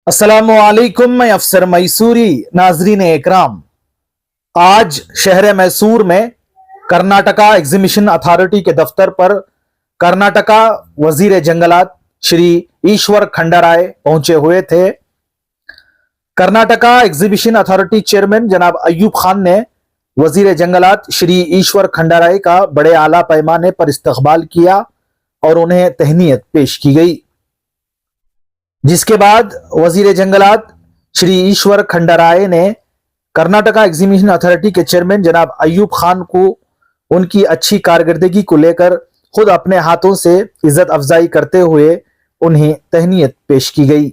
अस्सलामुअलैकुम, मैं अफसर मैसूरी। नाजरीन एकराम, आज शहर मैसूर में कर्नाटका एग्जीबिशन अथॉरिटी के दफ्तर पर कर्नाटका वजीर जंगलात श्री ईश्वर खंडाराय पहुंचे हुए थे। कर्नाटका एग्जीबिशन अथॉरिटी चेयरमैन जनाब अयूब खान ने वजीर जंगलात श्री ईश्वर खंडाराय का बड़े आला पैमाने पर इस्तकबाल किया और उन्हें तहनीयत पेश की गई, जिसके बाद वजीर जंगलात श्री ईश्वर खंडाराय ने कर्नाटका एग्जीबिशन अथॉरिटी के चेयरमैन जनाब अयूब खान को उनकी अच्छी कारकर्दगी को लेकर खुद अपने हाथों से इज्जत अफजाई करते हुए उन्हें तहनीयत पेश की गई।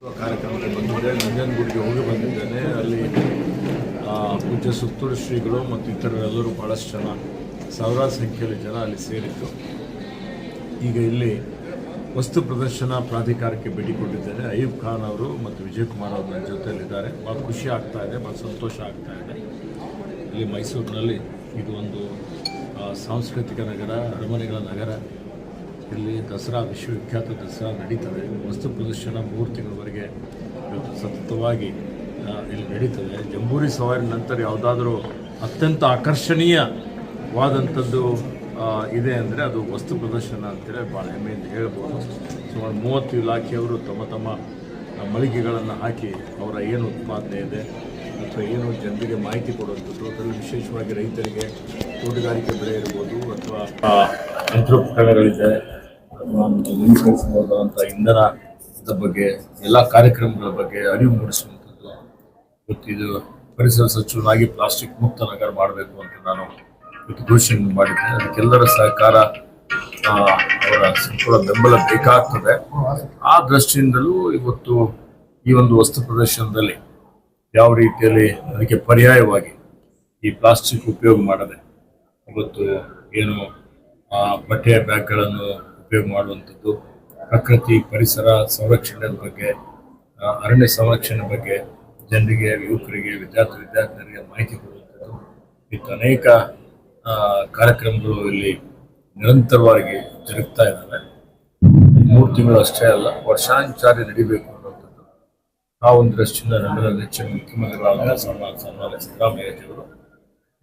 ಕಾರ್ಯಕ್ರಮಕ್ಕೆ ಬಂದಿದ್ದೆ. ನಂಜನಗೂಡಿಗೆ ಹೋಗಿ ಬಂದಿದ್ದೇನೆ. ಅಲ್ಲಿ ಪೂಜ್ಯ ಸುತ್ತೂರು ಶ್ರೀಗಳು ಮತ್ತು ಇತರರೆಲ್ಲರೂ ಭಾಳಷ್ಟು ಜನ, ಸಾವಿರಾರು ಸಂಖ್ಯೆಯಲ್ಲಿ ಜನ ಅಲ್ಲಿ ಸೇರಿದ್ದು. ಈಗ ಇಲ್ಲಿ ವಸ್ತು ಪ್ರದರ್ಶನ ಪ್ರಾಧಿಕಾರಕ್ಕೆ ಭೇಟಿ ಕೊಟ್ಟಿದ್ದೇನೆ. ಅಯ್ಯೂಬ್ ಖಾನ್ ಅವರು ಮತ್ತು ವಿಜಯಕುಮಾರ್ ಅವರು ನನ್ನ ಜೊತೆಯಲ್ಲಿದ್ದಾರೆ. ಭಾಳ ಖುಷಿ ಆಗ್ತಾ ಇದೆ, ಭಾಳ ಸಂತೋಷ ಆಗ್ತಾ ಇದೆ. ಇಲ್ಲಿ ಮೈಸೂರಿನಲ್ಲಿ ಇದು ಒಂದು ಸಾಂಸ್ಕೃತಿಕ ನಗರ, ಅರಮನೆಗಳ ನಗರ. ಇಲ್ಲಿ ದಸರಾ, ವಿಶ್ವವಿಖ್ಯಾತ ದಸರಾ ನಡೀತದೆ. ವಸ್ತು ಪ್ರದರ್ಶನ 3 ತಿಂಗಳವರೆಗೆ ಇವತ್ತು ಸತತವಾಗಿ ಇಲ್ಲಿ ನಡೀತದೆ. ಜಂಬೂರಿ ಸವಾರಿ ನಂತರ ಯಾವುದಾದ್ರೂ ಅತ್ಯಂತ ಆಕರ್ಷಣೀಯವಾದಂಥದ್ದು ಇದೆ ಅಂದರೆ ಅದು ವಸ್ತು ಪ್ರದರ್ಶನ ಅಂತೇಳಿ ಭಾಳ ಹೆಮ್ಮೆಯಿಂದ ಹೇಳ್ಬೋದು. ಸುಮಾರು 30 ಇಲಾಖೆಯವರು ತಮ್ಮ ತಮ್ಮ ಮಳಿಗೆಗಳನ್ನು ಹಾಕಿ ಅವರ ಏನು ಉತ್ಪಾದನೆ ಇದೆ ಅಥವಾ ಏನು ಜನರಿಗೆ ಮಾಹಿತಿ ಕೊಡುವಂಥದ್ದು, ಅದರಲ್ಲಿ ವಿಶೇಷವಾಗಿ ರೈತರಿಗೆ ತೋಟಗಾರಿಕೆ ಬೆಳೆ ಇರ್ಬೋದು ಅಥವಾ ಯಂತ್ರೋಪಕರಣಗಳಿದೆ ಅಥವಾ ನವೀಕರಿಸಬಹುದಾದಂಥ ಇಂಧನದ ಬಗ್ಗೆ ಎಲ್ಲ ಕಾರ್ಯಕ್ರಮಗಳ ಬಗ್ಗೆ ಅರಿವು ಮೂಡಿಸುವಂಥದ್ದು. ಇವತ್ತಿದು ಪರಿಸರ ಸಚಿವನಾಗಿ ಪ್ಲಾಸ್ಟಿಕ್ ಮುಕ್ತ ನಗರ ಮಾಡಬೇಕು ಅಂತ ನಾನು ಇವತ್ತು ಘೋಷಣೆ ಮಾಡಿದ್ದೆ. ಅದಕ್ಕೆಲ್ಲರ ಸಹಕಾರ, ಅವರ ಸಂಪೂರ್ಣ ಬೆಂಬಲ ಬೇಕಾಗ್ತದೆ. ಆ ದೃಷ್ಟಿಯಿಂದಲೂ ಇವತ್ತು ಈ ಒಂದು ವಸ್ತು ಪ್ರದರ್ಶನದಲ್ಲಿ ಯಾವ ರೀತಿಯಲ್ಲಿ ಅದಕ್ಕೆ ಪರ್ಯಾಯವಾಗಿ ಈ ಪ್ಲಾಸ್ಟಿಕ್ ಉಪಯೋಗ ಮಾಡದೆ ಇವತ್ತು ಏನು ಬಟ್ಟೆಯ ಬ್ಯಾಗ್ಗಳನ್ನು ಉಪಯೋಗ ಮಾಡುವಂಥದ್ದು, ಪ್ರಕೃತಿ ಪರಿಸರ ಸಂರಕ್ಷಣೆ ಬಗ್ಗೆ, ಅರಣ್ಯ ಸಂರಕ್ಷಣೆ ಬಗ್ಗೆ ಜನರಿಗೆ, ಯುವಕರಿಗೆ, ವಿದ್ಯಾರ್ಥಿನಿಯರಿಗೆ ಮಾಹಿತಿ ಕೊಡುವಂಥದ್ದು, ಇತ್ತು ಅನೇಕ ಕಾರ್ಯಕ್ರಮಗಳು ಇಲ್ಲಿ ನಿರಂತರವಾಗಿ ಜರುಗ್ತಾ ಇದ್ದಾವೆ. 3 ತಿಂಗಳು ಅಷ್ಟೇ ಅಲ್ಲ, ವರ್ಷಾನುಚಾರಿ ನಡಿಬೇಕು ಅನ್ನುವಂಥದ್ದು ಆ ಒಂದು ದೃಷ್ಟಿಯಿಂದ ನಮ್ಮೆಲ್ಲ ನೆಚ್ಚಿನ ಮುಖ್ಯಮಂತ್ರಿಗಳಾದ ಸನ್ಮಾನ್ಯ ಸಿದ್ದರಾಮಯ್ಯಜಿಯವರು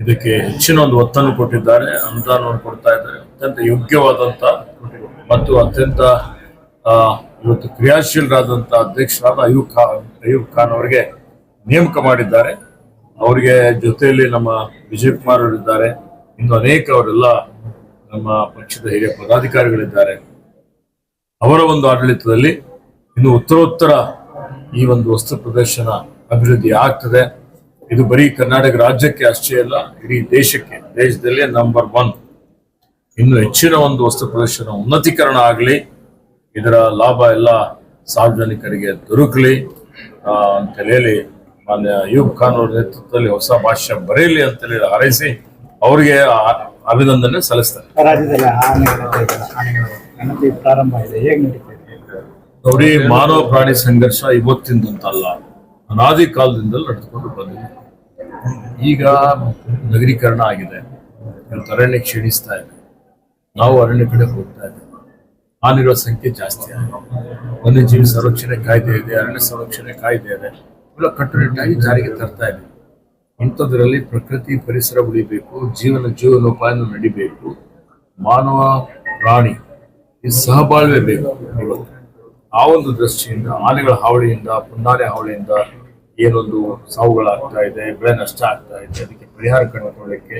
ಇದಕ್ಕೆ ಹೆಚ್ಚಿನ ಒಂದು ಒತ್ತನ್ನು ಕೊಟ್ಟಿದ್ದಾರೆ, ಅನುದಾನವನ್ನು ಕೊಡ್ತಾ ಇದ್ದಾರೆ. ಅತ್ಯಂತ ಯೋಗ್ಯವಾದಂಥ ಮತ್ತು ಅತ್ಯಂತ ಇವತ್ತು ಕ್ರಿಯಾಶೀಲರಾದಂಥ ಅಧ್ಯಕ್ಷರಾದ ಅಯ್ಯೂಬ್ ಖಾನ್ ಅವರಿಗೆ ನೇಮಕ ಮಾಡಿದ್ದಾರೆ. ಅವರಿಗೆ ಜೊತೆಯಲ್ಲಿ ನಮ್ಮ ವಿಜಯಕುಮಾರ್ ಅವರಿದ್ದಾರೆ, ಇನ್ನು ಅನೇಕ ಅವರೆಲ್ಲ ನಮ್ಮ ಪಕ್ಷದ ಹಿರಿಯ ಪದಾಧಿಕಾರಿಗಳಿದ್ದಾರೆ. ಅವರ ಒಂದು ಆಡಳಿತದಲ್ಲಿ ಇನ್ನು ಉತ್ತರೋತ್ತರ ಈ ಒಂದು ವಸ್ತು ಪ್ರದರ್ಶನ ಅಭಿವೃದ್ಧಿ ಆಗ್ತದೆ. ಇದು ಬರೀ ಕರ್ನಾಟಕ ರಾಜ್ಯಕ್ಕೆ ಅಷ್ಟೇ ಅಲ್ಲ, ಇಡೀ ದೇಶಕ್ಕೆ, ದೇಶದಲ್ಲೇ ನಂಬರ್ 1 ಇನ್ನು ಹೆಚ್ಚಿನ ಒಂದು ವಸ್ತು ಪ್ರದರ್ಶನ ಉನ್ನತೀಕರಣ ಆಗಲಿ, ಇದರ ಲಾಭ ಎಲ್ಲ ಸಾರ್ವಜನಿಕರಿಗೆ ದೊರಕಲಿ ಅಂತೇಳಿ ಮಾನ್ಯ ಅಯ್ಯೂಬ್ ಖಾನ್ ಅವರ ನೇತೃತ್ವದಲ್ಲಿ ಹೊಸ ಭಾಷ್ಯ ಬರೆಯಲಿ ಅಂತೇಳಿ ಹಾರೈಸಿ ಅವರಿಗೆ ಅಭಿನಂದನೆ ಸಲ್ಲಿಸ್ತಾರೆ. ನೋಡಿ, ಮಾನವ ಪ್ರಾಣಿ ಸಂಘರ್ಷ ಇವತ್ತಿಂದಂತಲ್ಲ, ಅನಾದಿ ಕಾಲದಿಂದಲೂ ನಡೆದುಕೊಂಡು ಬಂದಿದೆ. ಈಗ ನಗರೀಕರಣ ಆಗಿದೆ, ಅರಣ್ಯ ಕ್ಷೀಣಿಸ್ತಾ ಇದೆ, ನಾವು ಅರಣ್ಯ ಕಡೆ ಹೋಗ್ತಾ ಇದ್ದೇವೆ, ಹಾನಿರುವ ಸಂಖ್ಯೆ ಜಾಸ್ತಿ ಆಗಿದೆ. ವನ್ಯಜೀವಿ ಸಂರಕ್ಷಣೆ ಕಾಯ್ದೆ ಇದೆ, ಅರಣ್ಯ ಸಂರಕ್ಷಣೆ ಕಾಯ್ದೆ ಇದೆ, ಇವೆಲ್ಲ ಕಟ್ಟುನಿಟ್ಟಾಗಿ ಜಾರಿಗೆ ತರ್ತಾ ಇದೆ. ಇಂಥದ್ರಲ್ಲಿ ಪ್ರಕೃತಿ ಪರಿಸರ ಉಳಿಬೇಕು, ಜೀವನೋಪಾಯನ ನಡಿಬೇಕು, ಮಾನವ ಪ್ರಾಣಿ ಈ ಸಹಬಾಳ್ವೆ ಬೇಕು. ಇವತ್ತು ಆ ಒಂದು ದೃಷ್ಟಿಯಿಂದ ಆನೆಗಳ ಹಾವಳಿಯಿಂದ, ಪುನ್ನಾನೆ ಹಾವಳಿಯಿಂದ ಏನೊಂದು ಸಾವುಗಳಾಗ್ತಾ ಇದೆ, ಬೆಳೆ ನಷ್ಟ ಆಗ್ತಾ ಇದೆ, ಅದಕ್ಕೆ ಪರಿಹಾರ ಕಂಡುಕೊಳ್ಳಲಿಕ್ಕೆ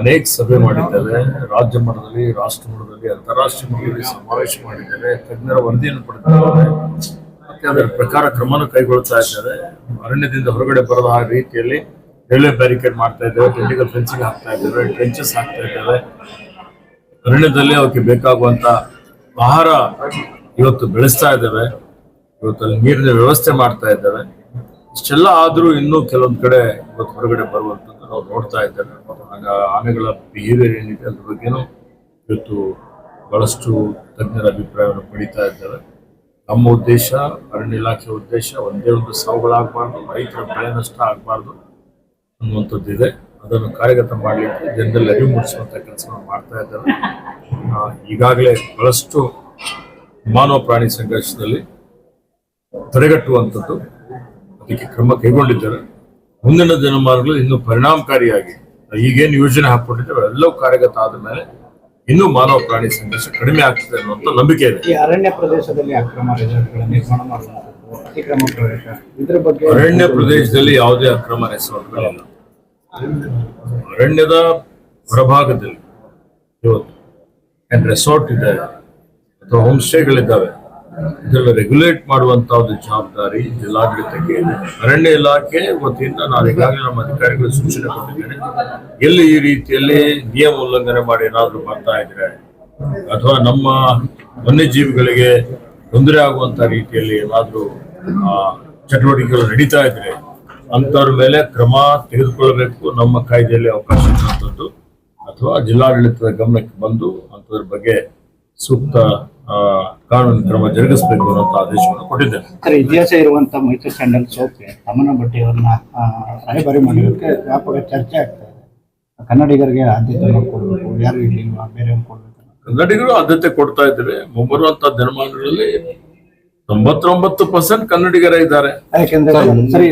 ಅನೇಕ ಸಭೆ ಮಾಡಿದ್ದೇವೆ. ರಾಜ್ಯ ಮಟ್ಟದಲ್ಲಿ, ರಾಷ್ಟ್ರ ಮಟ್ಟದಲ್ಲಿ, ಅಂತಾರಾಷ್ಟ್ರೀಯ ಮಟ್ಟದಲ್ಲಿ ಸಮಾವೇಶ ಮಾಡಿದ್ದೇವೆ. ತಜ್ಞರ ವರದಿಯನ್ನು ಪಡೆದಿದ್ದೇವೆ. ಮತ್ತೆ ಅದರ ಪ್ರಕಾರ ಕ್ರಮವನ್ನು ಕೈಗೊಳ್ತಾ ಇದ್ದಾರೆ. ಅರಣ್ಯದಿಂದ ಹೊರಗಡೆ ಬರದ ರೀತಿಯಲ್ಲಿ ರೈಲ್ವೆ ಬ್ಯಾರಿಕೇಡ್ ಮಾಡ್ತಾ ಇದ್ದೇವೆ, ಟೆಕ್ನಿಕಲ್ ಫೆನ್ಸಿಂಗ್ ಹಾಕ್ತಾ ಇದ್ದೇವೆ, ಟ್ರೆಂಚಸ್ ಹಾಕ್ತಾ ಇದ್ದೇವೆ. ಅರಣ್ಯದಲ್ಲಿ ಅವಕ್ಕೆ ಬೇಕಾಗುವಂತ ಆಹಾರ ಇವತ್ತು ಬೆಳೆಸ್ತಾ ಇದ್ದೇವೆ. ಇವತ್ತು ಅಲ್ಲಿ ನೀರಿನ ವ್ಯವಸ್ಥೆ ಮಾಡ್ತಾ ಇದ್ದೇವೆ. ಇಷ್ಟೆಲ್ಲ ಆದ್ರೂ ಇನ್ನೂ ಕೆಲವೊಂದು ಕಡೆ ಇವತ್ತು ಹೊರಗಡೆ ಬರುವಂಥದ್ದು ನಾವು ನೋಡ್ತಾ ಇದ್ದೇವೆ. ಆನೆಗಳ ಬಿಹೇವಿಯರ್ ಏನಿದೆ ಅದ್ರ ಬಗ್ಗೆನೂ ಇವತ್ತು ಬಹಳಷ್ಟು ತಜ್ಞರ ಅಭಿಪ್ರಾಯವನ್ನು ಪಡಿತಾ ಇದ್ದೇವೆ. ನಮ್ಮ ಉದ್ದೇಶ, ಅರಣ್ಯ ಇಲಾಖೆ ಉದ್ದೇಶ ಒಂದೇ ಒಂದು ಸಾವುಗಳಾಗಬಾರ್ದು, ರೈತರ ಬೆಳೆ ನಷ್ಟ ಆಗಬಾರ್ದು ಅನ್ನುವಂಥದ್ದು ಇದೆ. ಅದನ್ನು ಕಾರ್ಯಗತ ಮಾಡಲಿಕ್ಕೆ ಜನರಲ್ಲಿ ಅರಿವು ಮೂಡಿಸುವಂಥ ಕೆಲಸವನ್ನು ಮಾಡ್ತಾ ಇದ್ದೇವೆ. ಈಗಾಗಲೇ ಬಹಳಷ್ಟು ಮಾನವ ಪ್ರಾಣಿ ಸಂಘರ್ಷದಲ್ಲಿ ತಡೆಗಟ್ಟುವಂಥದ್ದು ಅದಕ್ಕೆ ಕ್ರಮ ಕೈಗೊಂಡಿದ್ದಾರೆ. ಮುಂದಿನ ದಿನಮಾನಗಳಲ್ಲಿ ಇನ್ನೂ ಪರಿಣಾಮಕಾರಿಯಾಗಿ ಈಗೇನು ಯೋಜನೆ ಹಾಕೊಂಡಿದ್ದೇವೆ ಎಲ್ಲವೂ ಕಾರ್ಯಗತ ಆದ ಮೇಲೆ ಇನ್ನೂ ಮಾನವ ಪ್ರಾಣಿ ಸಂಘರ್ಷ ಕಡಿಮೆ ಆಗ್ತದೆ ಅನ್ನುವಂಥ ನಂಬಿಕೆ ಇದೆ. ಅರಣ್ಯ ಪ್ರದೇಶದಲ್ಲಿ ಅಕ್ರಮ ರೆಸಾರ್ಟ್ಗಳ ನಿರ್ಮಾಣ ಮಾಡುವಂಥದ್ದು, ಅತಿಕ್ರಮ ಪ್ರವೇಶ, ಇದ್ರ ಬಗ್ಗೆ ಅರಣ್ಯ ಪ್ರದೇಶದಲ್ಲಿ ಯಾವುದೇ ಅಕ್ರಮ ರೆಸಾರ್ಟ್ಗಳಿಲ್ಲ. ಅರಣ್ಯದ ಹೊರಭಾಗದಲ್ಲಿ ಇವತ್ತು ರೆಸಾರ್ಟ್ ಇದೆ ಅಥವಾ ಹೋಮ್ ಸ್ಟೇಗಳಿದ್ದಾವೆ, ಇದೆಲ್ಲ ರೆಗ್ಯುಲೇಟ್ ಮಾಡುವಂತ ಒಂದು ಜವಾಬ್ದಾರಿ ಜಿಲ್ಲಾಡಳಿತಕ್ಕೆ ಇದೆ. ಅರಣ್ಯ ಇಲಾಖೆ ವತಿಯಿಂದ ನಾನು ಈಗಾಗಲೇ ನಮ್ಮ ಅಧಿಕಾರಿಗಳು ಸೂಚನೆ ಕೊಟ್ಟಿದ್ದೇನೆ. ಎಲ್ಲಿ ಈ ರೀತಿಯಲ್ಲಿ ನಿಯಮ ಉಲ್ಲಂಘನೆ ಮಾಡಿ ಏನಾದರೂ ಬರ್ತಾ ಇದ್ರೆ ಅಥವಾ ನಮ್ಮ ವನ್ಯಜೀವಿಗಳಿಗೆ ತೊಂದರೆ ಆಗುವಂತ ರೀತಿಯಲ್ಲಿ ಏನಾದರೂ ಚಟುವಟಿಕೆಗಳು ನಡೀತಾ ಇದ್ರೆ ಅಂಥವ್ರ ಮೇಲೆ ಕ್ರಮ ತೆಗೆದುಕೊಳ್ಳಬೇಕು. ನಮ್ಮ ಕಾಯ್ದೆಯಲ್ಲಿ ಅವಕಾಶ ಇರುವಂಥದ್ದು ಅಥವಾ ಜಿಲ್ಲಾಡಳಿತದ ಗಮನಕ್ಕೆ ಬಂದು ಅಂಥದ್ರ ಬಗ್ಗೆ ಸೂಕ್ತ ಕಾನೂನು ಕ್ರಮ ಜರುಗಿಸಬೇಕು ಅನ್ನೋಂಥ ಆದೇಶವನ್ನು ಕೊಟ್ಟಿದ್ದೇನೆ. ಸರ್, ಇತಿಹಾಸ ಇರುವಂತ ಮೈಸೂರು ಸ್ಯಾಂಡಲ್ ಸೋಪ್ಗೆ ತಮ್ಮನ ಬಟ್ಟೆಯವ್ರನ್ನ ರಾಯಭಾರಿ ಮಾಡಿರೋದಕ್ಕೆ ವ್ಯಾಪಕ ಚರ್ಚೆ ಆಗ್ತಾ ಇದೆ. ಕನ್ನಡಿಗರಿಗೆ ಆದ್ಯತೆ ಕೊಡಬೇಕು, ಯಾರು ಇರ್ಲಿಲ್ವಾ, ಬೇರೆ ಕೊಡ್ಬೇಕು? ಕನ್ನಡಿಗರು ಆದ್ಯತೆ ಕೊಡ್ತಾ ಇದ್ದಾರೆ. ಮುಂಬರುವಂತ ದಿನಮಾನಗಳಲ್ಲಿ 99% ಕನ್ನಡಿಗರೇ ಇದ್ದಾರೆ. ಯಾಕೆಂದ್ರೆ ಸರಿ,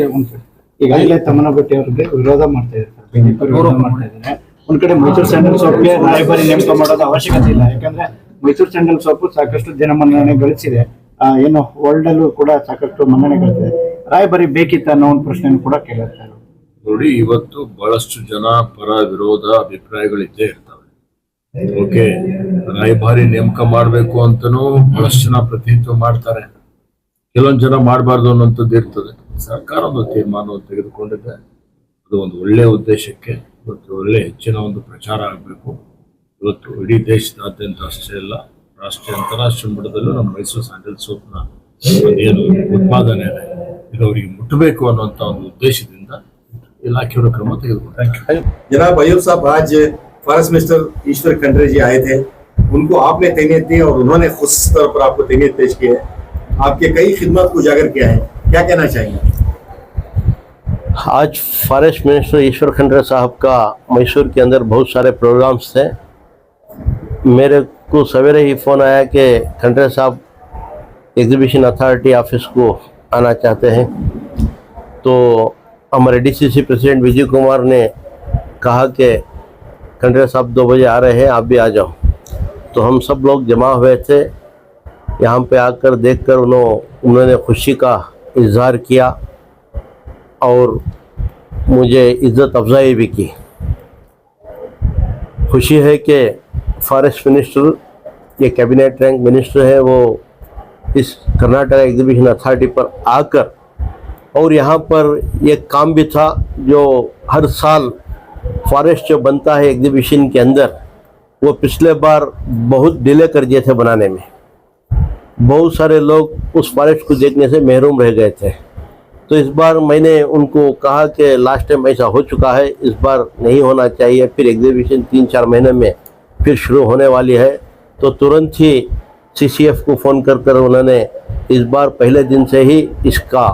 ಈಗಾಗಲೇ ತಮ್ಮನ ಬಟ್ಟೆಯವ್ರಿಗೆ ವಿರೋಧ ಮಾಡ್ತಾ ಇದ್ದಾರೆ, ಬಿಜೆಪಿ ವಿರೋಧ ಮಾಡ್ತಾ ಇದ್ದಾರೆ. ಒಂದ್ ಕಡೆ ಮೈಸೂರು ಸ್ಯಾಂಡಲ್ ಸೋಪ್ಗೆ ರಾಯಭಾರಿ ನೇಮಕ ಮಾಡೋದು ಅವಶ್ಯಕತೆ ಇಲ್ಲ, ಯಾಕಂದ್ರೆ ಮೈಸೂರು ಸ್ಯಾಂಡಲ್ ಸೋಪು ಸಾಕಷ್ಟು ಜನಮನ್ನಣೆ ಗಳಿಸಿದೆ, ಏನು ವರ್ಲ್ಡ್ ಅಲ್ಲೂ ಕೂಡ ಸಾಕಷ್ಟು ಮನ್ನಣೆ ಗಳಿಸಿದೆ. ರಾಯಭಾರಿ ಬೇಕಿತ್ತ ಅನ್ನೋ ಒಂದು ಪ್ರಶ್ನೆ ಕೂಡ ಕೇಳುತ್ತಾರೆ. ನೋಡಿ, ಇವತ್ತು ಬಹಳಷ್ಟು ಜನ ಪರ ವಿರೋಧ ಅಭಿಪ್ರಾಯಗಳಿದ್ದೇ ಇರ್ತವೆ. ಓಕೆ, ರಾಯಭಾರಿ ನೇಮಕ ಮಾಡಬೇಕು ಅಂತನೂ ಬಹಳಷ್ಟು ಜನ ಪ್ರತಿನಿತ್ಯ ಮಾಡ್ತಾರೆ, ಕೆಲವೊಂದು ಜನ ಮಾಡಬಾರ್ದು ಅನ್ನೋಂಥದ್ದು ಇರ್ತದೆ. ಸರ್ಕಾರ ಒಂದು ತೀರ್ಮಾನವನ್ನು ತೆಗೆದುಕೊಂಡಿದೆ. ಅದು ಒಂದು ಒಳ್ಳೆಯ ಉದ್ದೇಶಕ್ಕೆ ಇವತ್ತು ಒಳ್ಳೆ ಹೆಚ್ಚಿನ ಒಂದು ಪ್ರಚಾರ ಆಗಬೇಕು. ಇವತ್ತು ಇಡೀ ದೇಶದಾದ್ಯಂತ ಅಷ್ಟೇ ಅಲ್ಲ, ರಾಷ್ಟ್ರೀಯ ಅಂತಾರಾಷ್ಟ್ರೀಯ ಮಟ್ಟದಲ್ಲೂ ನಮ್ಮ ಮೈಸೂರು ಸ್ಯಾಂಡಲ್ ಸೋಪ್ನ ಏನು ಉತ್ಪಾದನೆ ಇದೆ ಇದು ಅವರಿಗೆ ಮುಟ್ಟಬೇಕು ಅನ್ನುವಂಥ ಒಂದು ಉದ್ದೇಶದಿಂದ ಇಲಾಖೆಯವರು ಕ್ರಮ ತೆಗೆದುಕೊಂಡಿದ್ದಾರೆ. जनाब अयूब साहब, आज फॉरेस्ट मिनिस्टर ईश्वर खंडरे जी आए थे, उनको आपने तैनीयत दी और उन्होंने खुद तौर पर आपको तैनीयत पेश की है। आपके कई खिदमत को उजागर किया है, क्या कहना चाहेंगे? आज फॉरेस्ट मिनिस्टर ईश्वर खंडरे साहब का मैसूर के अंदर बहुत सारे प्रोग्राम्स थे। मेरे को सवेरे ही फ़ोन आया कि खंडरे साहब एग्जीबिशन अथॉरिटी ऑफिस को आना चाहते हैं। तो हमारे डीसीसी प्रेसिडेंट विजय कुमार ने कहा कि खंडरे साहब 2 बजे आ रहे हैं, आप भी आ जाओ। तो हम सब लोग जमा हुए थे। यहाँ पे आकर देखकर उन्होंने खुशी का इजहार किया और मुझे इज़्ज़त अफजाई भी की। खुशी है कि फॉरेस्ट मिनिस्टर, ये कैबिनेट रैंक मिनिस्टर है, वो इस कर्नाटक एग्जीबिशन अथॉरिटी पर आकर, और यहाँ पर एक काम भी था जो हर साल फॉरेस्ट जो बनता है एग्जीबिशन के अंदर, वो पिछले बार बहुत डिले कर दिए थे बनाने में। बहुत सारे लोग उस फॉरेस्ट को देखने से महरूम रह गए थे। तो इस बार मैंने उनको कहा कि लास्ट टाइम ऐसा हो चुका है, इस बार नहीं होना चाहिए। फिर एग्जीबिशन 3-4 महीने में फिर शुरू होने वाली है। तो तुरंत ही सीसीएफ को फ़ोन कर उन्होंने इस बार पहले दिन से ही इसका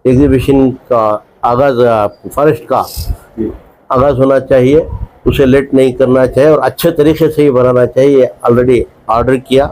एग्जीबिशन का आगाज़, फॉरेस्ट का आगाज़ होना चाहिए, उसे लेट नहीं करना चाहिए और अच्छे तरीके से ही बनाना चाहिए। ऑलरेडी ऑर्डर किया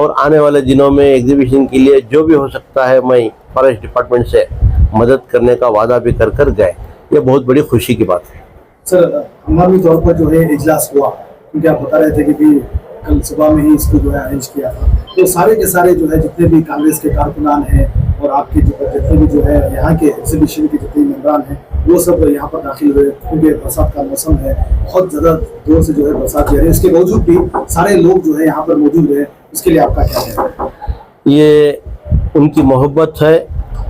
और आने वाले दिनों में एग्जीबिशन के लिए जो भी हो सकता है मैं फॉरेस्ट डिपार्टमेंट से मदद करने का वादा भी कर गए। ये बहुत बड़ी खुशी की बात है। सर, हमारे तौर पर जो है इजलास हुआ, क्योंकि आप बता रहे थे कि भी कल सुबह में ही इसको जो है अरेंज किया था। तो सारे के सारे जो है जितने भी कांग्रेस के कारकुनान हैं और आपके जितने भी जो है यहाँ के एग्जीबिशन के जितने मेंबरान हैं, वो सब यहाँ पर दाखिल हुए। क्योंकि बरसात का मौसम है, बहुत ज़्यादा जोर से जो है बरसात जा रही है, इसके बावजूद भी सारे लोग जो है यहाँ पर मौजूद रहे। इसके लिए आपका क्या कहना है? ये उनकी मोहब्बत है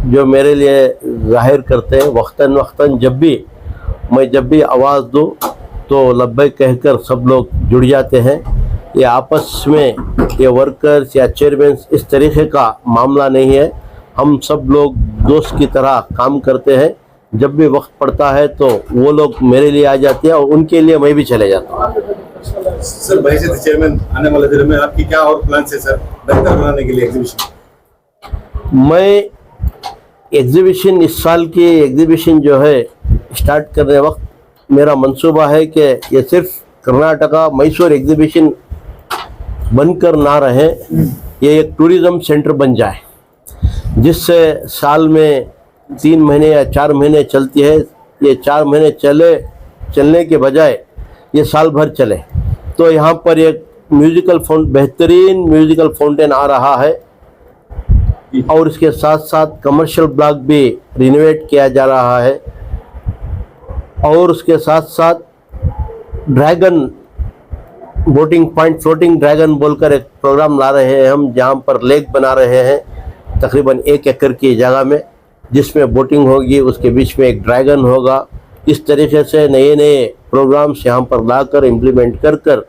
जो मेरे लिए जाहिर करते हैं। वक्तन जब भी आवाज़ दूँ तो लब्बैक कहकर सब लोग जुड़ जाते हैं। ये आपस में ये वर्कर्स या चेयरमैन इस तरीके का मामला नहीं है। हम सब लोग दोस्त की तरह काम करते हैं। जब भी वक्त पड़ता है तो वो लोग मेरे लिए आ जाते हैं और उनके लिए मैं भी चले जाता हूँ। सर, बहसीत चेयरमैन आने वाले दिनों में आपकी क्या और प्लान है सर बेहतर बनाने के लिए एग्जीबिशन? मैं एग्जीबिशन, इस साल की एग्जीबिशन जो है स्टार्ट करने वक्त मेरा मंसूबा है कि ये सिर्फ कर्नाटका मैसूर एग्जीबिशन बनकर ना रहे, ये एक टूरिज़्म सेंटर बन जाए, जिससे साल में 3 महीने या 4 महीने चलती है। ये 4 महीने चलने के बजाय ये साल भर चले। तो यहाँ पर एक बेहतरीन म्यूज़िकल फाउंटेन आ रहा है और इसके साथ साथ कमर्शियल ब्लॉक भी रिनोवेट किया जा रहा है और उसके साथ साथ dragon boating point, floating dragon बोलकर एक प्रोग्राम ला रहे हैं हम, जहाँ पर लेक बना रहे हैं तकरीबन 1 एकड़ की जगह में, जिसमें बोटिंग होगी, उसके बीच में एक ड्रैगन होगा। इस तरीके से नए प्रोग्राम्स यहाँ पर लाकर इम्प्लीमेंट कर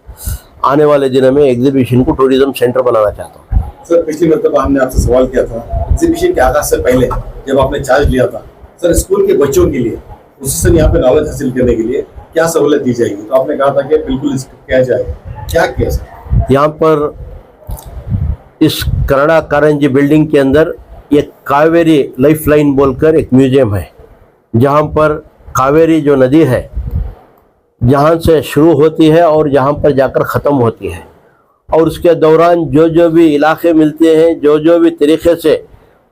आने वाले दिनों में एग्जीबिशन को टूरिज़्म सेंटर बनाना चाहता हूँ। सर पिछली मरतबा हमने आपसे सवाल किया था एग्जीबिशन के आगाज से पहले जब आपने चार्ज लिया था, सर स्कूल के बच्चों के लिए खुसूसन यहाँ पे नॉलेज हासिल करने के लिए क्या सहूलत दी जाएगी, तो आपने कहा था कि बिल्कुल इसको किया जाएगा। क्या किया सर? यहाँ पर इस कनाडा कारंजी बिल्डिंग के अंदर एक कावेरी लाइफ लाइन बोलकर एक म्यूजियम है, जहाँ पर कावेरी जो नदी है जहाँ से शुरू होती है और जहाँ पर जाकर ख़त्म होती है, और उसके दौरान जो जो भी इलाके मिलते हैं, जो जो भी तरीक़े से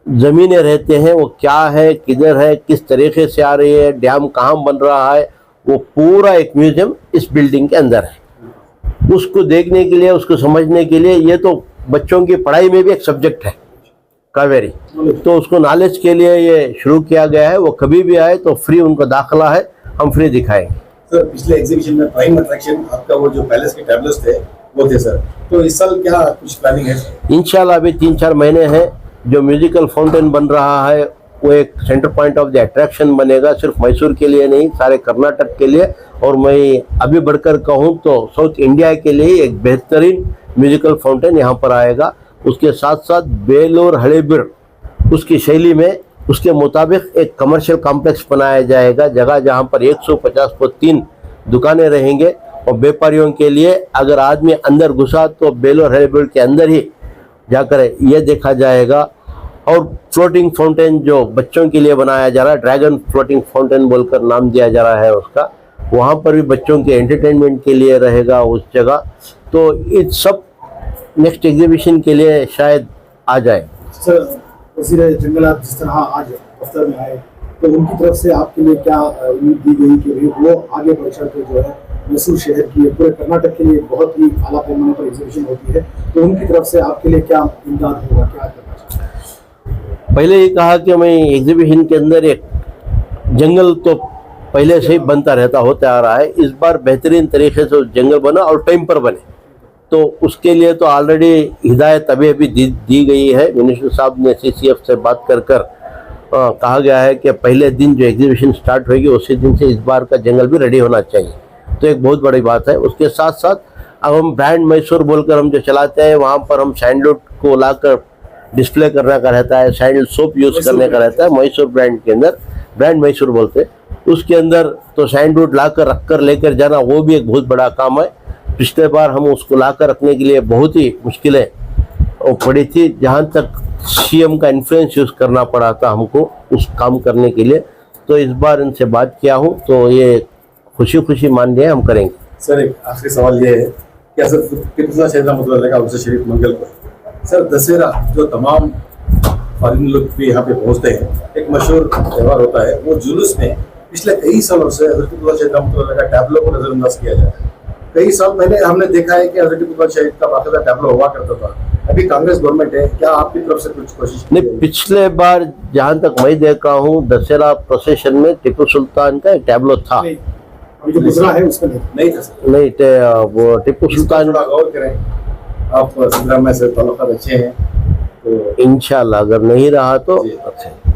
ज़मीनें रहते हैं, वो क्या है, किधर है, किस तरीक़े से आ रही है, डैम कहाँ बन रहा है, वो पूरा एक म्यूजियम इस बिल्डिंग के अंदर है। उसको देखने के लिए, उसको समझने के लिए, ये तो बच्चों की पढ़ाई में भी एक सब्जेक्ट है कावेरी, तो उसको नॉलेज के लिए ये शुरू किया गया है। वो कभी भी आए तो फ्री उनको दाखिला है, हम फ्री दिखाएंगे। सर पिछले एग्जीबिशन में प्राइम अट्रैक्शन आपका वो जो पैलेस के टैबलेट्स थे वो थे सर, तो इस साल क्या कुछ प्लानिंग है? इंशाल्लाह अभी 3-4 महीने हैं। जो म्यूजिकल फाउंटेन बन रहा है वो एक centre point of the attraction बनेगा, सिर्फ मैसूर के लिए नहीं, सारे कर्नाटक के लिए, और मैं अभी बढ़कर कहूँ तो साउथ इंडिया के लिए एक बेहतरीन म्यूजिकल फाउंटेन यहाँ पर आएगा। उसके साथ साथ बेलोर हड़ेबीर उसकी शैली में, उसके मुताबिक एक कमर्शियल कॉम्प्लेक्स बनाया जाएगा, जगह जहाँ पर 150 को 3 दुकानें रहेंगे, और व्यापारियों के लिए अगर आदमी अंदर घुसा तो बेलोर हड़ेबीर के अंदर ही जाकर ये देखा जाएगा। और फ्लोटिंग फाउंटेन जो बच्चों के लिए बनाया जा रहा है, ड्रैगन फ्लोटिंग फाउंटेन बोलकर नाम दिया जा रहा है उसका, वहाँ पर भी बच्चों के एंटरटेनमेंट के लिए रहेगा उस जगह। तो ये सब नेक्स्ट एग्जीबिशन के लिए शायद आ जाए। सर वज़ीर जंगलात जिस तरह आज दफ्तर में आए, तो उनकी तरफ से आपके लिए क्या उम्मीद दी गई कि भाई वो आगे बढ़ के जो है मैसूर शहर की, पूरे कर्नाटक के लिए बहुत ही आला पैमाने पर एग्जीबिशन होती है, तो उनकी तरफ से आपके लिए क्या इमदाद होगा, क्या करना चाहिए? पहले ये कहा कि मैं एग्जीबिशन के अंदर एक जंगल तो पहले से ही बनता रहता होता आ रहा है, इस बार बेहतरीन तरीके से उस जंगल बना और टाइम पर बने, तो उसके लिए तो ऑलरेडी हिदायत अभी दी गई है। मिनिस्टर साहब ने CCF से बात कर कहा गया है कि पहले दिन जो एग्जीबिशन स्टार्ट होगी उसी दिन से इस बार का जंगल भी रेडी होना चाहिए, तो एक बहुत बड़ी बात है। उसके साथ साथ अब हम ब्रांड मैसूर बोलकर हम जो चलाते हैं, वहाँ पर हम सैंडलवुड को लाकर डिस्प्ले करने का रहता है, सैंडल सोप यूज़ करने का रहता है, मैसूर ब्रांड के अंदर, ब्रांड मैसूर बोलते हैं, उसके अंदर तो सैंडलवुड लाकर रख कर लेकर जाना वो भी एक बहुत बड़ा काम है। पिछले बार हम उसको लाकर रखने के लिए बहुत ही मुश्किलें पड़ी थी, जहाँ तक CM का इन्फ्लुएंस यूज़ करना पड़ा था हमको उस काम करने के लिए, तो इस बार इनसे बात किया हूँ तो ये खुशी मान लिया हम करेंगे। सर एक आखिरी सवाल ये है कि सर कितना शहर मतलब लगा उससे शरीफ मंगल पर सर दशहरा जो तमाम फॉरेन लोग भी यहाँ पे पहुँचते हैं, एक मशहूर त्यौहार होता है, वो जुलूस में पिछले कई सालों से हज़रत शहीद का टैबलो को नजरअंदाज किया जाता है। कई साल पहले हमने देखा है कि हज़रत शहीद का बाकायदा टैबलो हुआ करता था, अभी कांग्रेस गवर्नमेंट है, क्या आपकी तरफ से कुछ कोशिश नहीं? पिछले बार जहाँ तक मैं देखा हूँ दशहरा प्रोसेशन में टिप्पू सुल्तान का एक टैबलो था, अभी जो गुजरा है उसका नहीं था सर। नहीं वो टिप्पू सुल्तान, थोड़ा गौर करें, आप सिद्धरामैया से ताल्लुकात अच्छे हैं तो इंशाल्लाह अगर नहीं रहा तो जी। अच्छा।